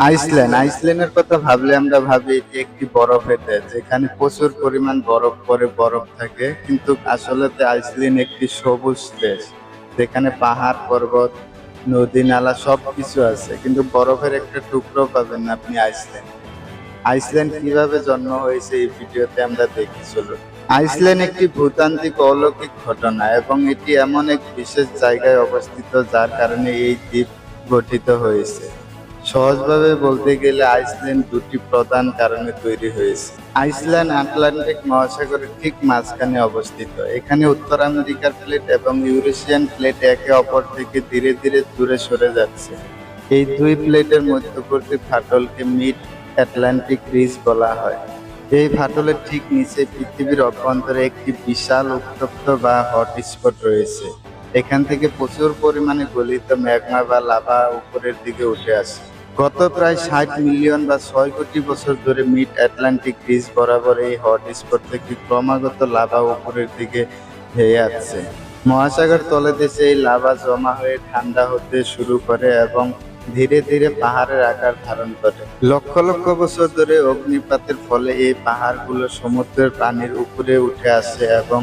আইসল্যান্ডের কথা ভাবলে আমরা ভাবি এটি একটি বরফের দেশ যেখানে প্রচুর পরিমাণ বরফ পরে বরফ থাকে, কিন্তু আসলেতে আইসল্যান্ড একটি সবুজ দেশ যেখানে পাহাড় পর্বত নদী নালা সবকিছু আছে, কিন্তু বরফের একটা টুকরো পাবেন না আপনি আইসল্যান্ড কিভাবে জন্ম হয়েছে এই ভিডিওতে আমরা দেখি চলুন। আইসল্যান্ড একটি ভূতাত্ত্বিক অলৌকিক ঘটনা এবং এটি এমন এক বিশেষ জায়গায় অবস্থিত যার কারণে এই দ্বীপ গঠিত হয়েছে। সহজভাবে বলতে গেলে আইসল্যান্ড দুটি প্রধান কারণে তৈরি হয়েছে। আইসল্যান্ড আটলান্টিক মহাসাগরের ঠিক মাঝখানে অবস্থিত। এখানে উত্তর আমেরিকার প্লেট এবং ইউরেশিয়ান প্লেট একে অপর থেকে ধীরে ধীরে দূরে সরে যাচ্ছে। এই দুই প্লেটের মধ্যবর্তী ফাটলকে মিড আটলান্টিক রিজ বলা হয়। এই ফাটলের ঠিক নিচে পৃথিবীর অভ্যন্তরে একটি বিশাল উত্তপ্ত বা হট স্পট রয়েছে। এখান থেকে প্রচুর পরিমাণে গলিত ম্যাগমা বা লাভা উপরের দিকে উঠে আসে। গত প্রায় ৬০ মিলিয়ন বা ৬ কোটি বছর ধরে মিড আটলান্টিক রিজ বরাবর এই হট স্পট থেকে ক্রমাগত লাভা উপরের দিকে ধেয়ে আসছে। মহাসাগর তলদেশে এই লাভা জমা হয়ে ঠান্ডা হতে শুরু করে এবং ধীরে ধীরে পাহাড়ের আকার ধারণ করে। লক্ষ লক্ষ বছর ধরে অগ্নিপাতের ফলে এই পাহাড়গুলো সমুদ্রের পানির উপরে উঠে আসে এবং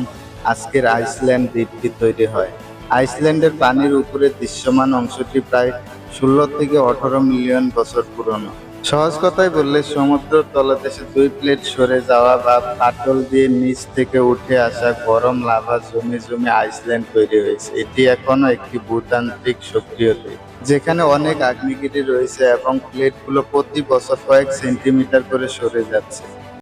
আজকের আইসল্যান্ড দ্বীপটি তৈরি হয়। আইসল্যান্ডের পানির উপরে দৃশ্যমান অংশটি প্রায় ১৬ থেকে ১৮ মিলিয়ন বছর পুরনো। সহজ কথায় বললে সমুদ্র তলদেশে দুই প্লেট সরে যাওয়া বা ফাটল দিয়ে নিচ থেকে উঠে আসা গরম লাভা জমে জমে আইসল্যান্ড তৈরি হয়েছে। এটি এখনো একটি ভূতাত্ত্বিক সক্রিয় দ্বীপ যেখানে অনেক আগ্নেয়গিরি রয়েছে এবং প্লেটগুলো প্রতি বছর কয়েক সেন্টিমিটার করে সরে যাচ্ছে।